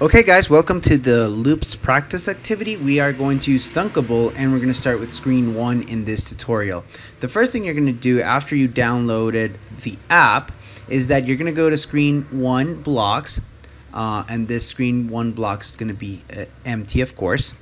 Okay guys, welcome to the loops practice activity. We are going to use Stunkable and we're going to start with screen 1 in this tutorial. The first thing you're going to do after you downloaded the app is that you're going to go to screen 1 blocks and this screen 1 blocks is going to be empty, of course.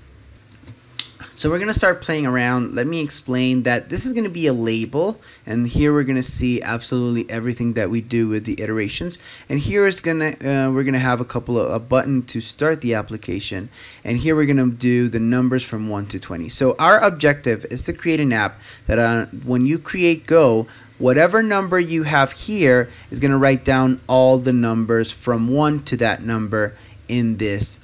So we're going to start playing around. Let me explain that this is going to be a label, and here we're going to see absolutely everything that we do with the iterations. And here is we're going to have a button to start the application, and here we're going to do the numbers from 1 to 20. So our objective is to create an app that when you create Go, whatever number you have here is going to write down all the numbers from 1 to that number in this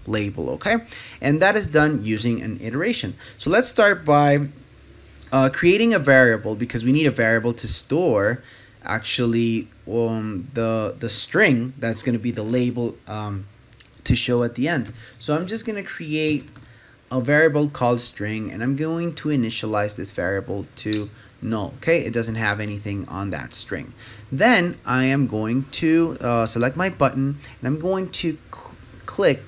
label, okay? And that is done using an iteration. So let's start by creating a variable, because we need a variable to store actually the string that's going to be the label to show at the end. So I'm just going to create a variable called string, and I'm going to initialize this variable to null. Okay, it doesn't have anything on that string. Then I am going to select my button, and I'm going to click.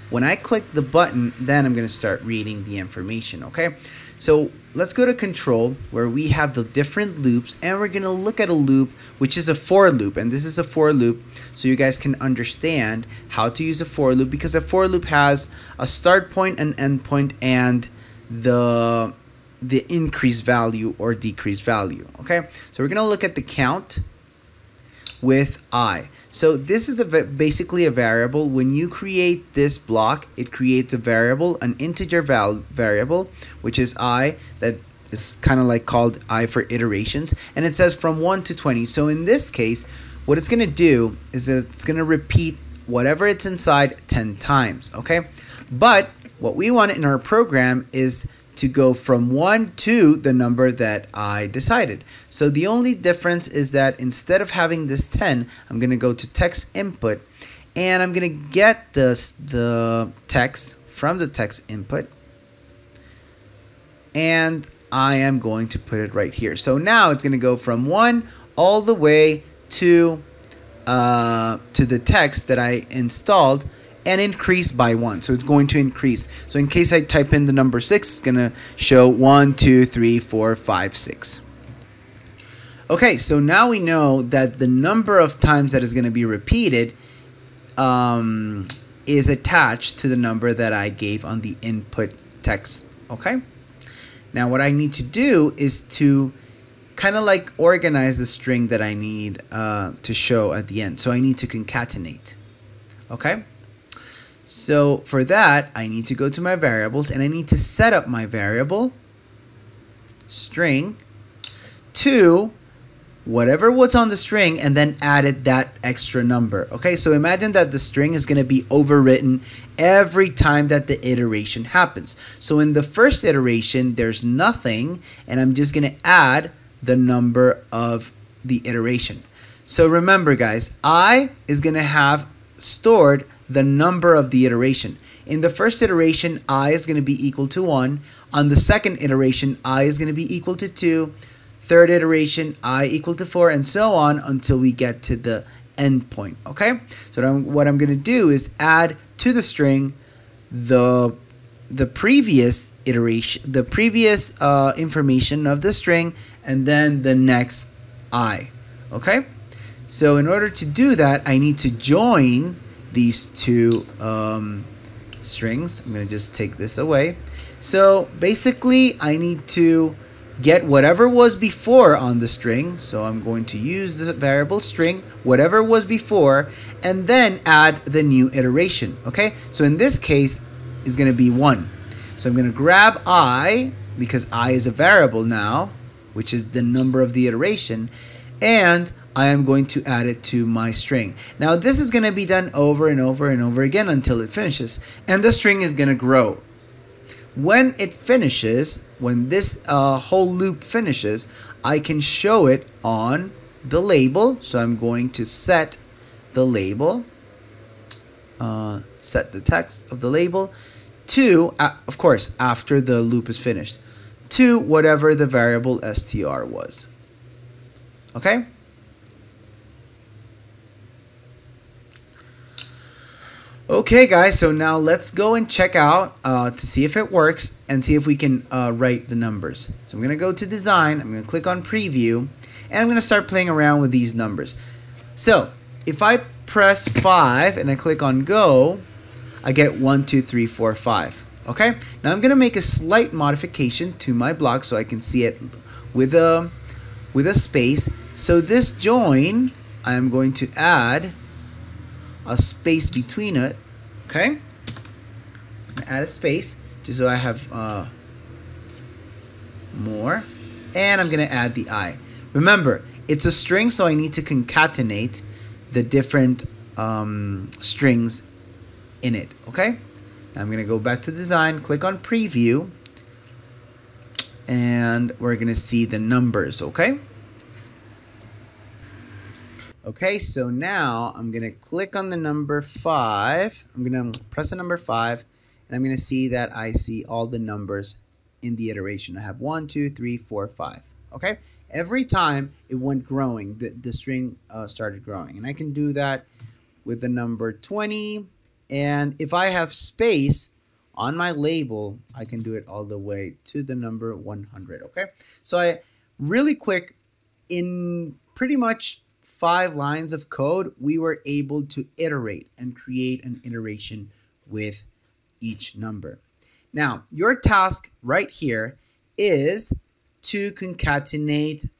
When I click the button, then I'm going to start reading the information. Okay, so let's go to control, where we have the different loops, and we're going to look at a loop which is a for loop, and this is a for loop so you guys can understand how to use a for loop, because a for loop has a start point, an end point, and the increased value or decreased value. Okay, so we're going to look at the count with I. So this is basically a variable. When you create this block, it creates a variable, an integer variable, which is I, that is kind of like called I for iterations, and it says from 1 to 20. So in this case, what it's going to do is that it's going to repeat whatever it's inside 10 times. Okay, but what we want in our program is to go from 1 to the number that I decided. So the only difference is that instead of having this 10, I'm going to go to text input, and I'm going to get the text from the text input, and I am going to put it right here. So now it's going to go from 1 all the way to the text that I installed, and increase by 1. So it's going to increase. So in case I type in the number 6, it's going to show 1, 2, 3, 4, 5, 6. Okay, so now we know that the number of times that is going to be repeated is attached to the number that I gave on the input text. Okay, now what I need to do is to kind of like organize the string that I need to show at the end. So I need to concatenate. Okay, so for that, I need to go to my variables, and I need to set up my variable string to whatever was on the string, and then added that extra number. Okay, so imagine that the string is going to be overwritten every time that the iteration happens. So in the first iteration, there's nothing, and I'm just going to add the number of the iteration. So remember, guys, I is going to have stored the number of the iteration. In the first iteration, I is going to be equal to 1. On the second iteration, I is going to be equal to 2. Third iteration, I equal to 4, and so on until we get to the end point. Okay, so what I'm going to do is add to the string the previous iteration, the previous information of the string, and then the next I. Okay, so in order to do that, I need to join these two strings. I'm going to just take this away. So basically, I need to get whatever was before on the string. So I'm going to use this variable string, whatever was before, and then add the new iteration. Okay, so in this case, it's going to be 1. So I'm going to grab I, because I is a variable now, which is the number of the iteration, and I am going to add it to my string. Now this is going to be done over and over and over again until it finishes, and the string is going to grow. When it finishes, when this whole loop finishes, I can show it on the label. So I'm going to set the label, set the text of the label to, of course, after the loop is finished, to whatever the variable str was. Okay? Okay guys, so now let's go and check out to see if it works and see if we can write the numbers. So I'm going to go to design, I'm going to click on preview, and I'm going to start playing around with these numbers. So if I press 5 and I click on go, I get 1, 2, 3, 4, 5. Okay, now I'm going to make a slight modification to my block so I can see it with a space. So this join, I'm going to add a space between it. Okay, add a space just so I have more, and I'm gonna add the I. Remember, it's a string, so I need to concatenate the different strings in it. Okay, now I'm gonna go back to design, click on preview, and we're gonna see the numbers. Okay, so now I'm going to click on the number 5. I'm going to press the number 5, and I'm going to see that I see all the numbers in the iteration. I have 1, 2, 3, 4, 5. Okay, every time it went growing, the string started growing. And I can do that with the number 20. And if I have space on my label, I can do it all the way to the number 100. Okay, so really quick, in pretty much 5 lines of code, we were able to iterate and create an iteration with each number. Now, your task right here is to concatenate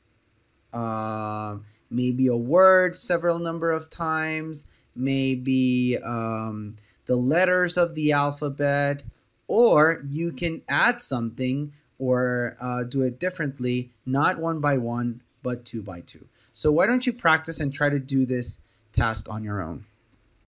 maybe a word several number of times, maybe the letters of the alphabet, or you can add something or do it differently, not 1 by 1, but 2 by 2. So why don't you practice and try to do this task on your own?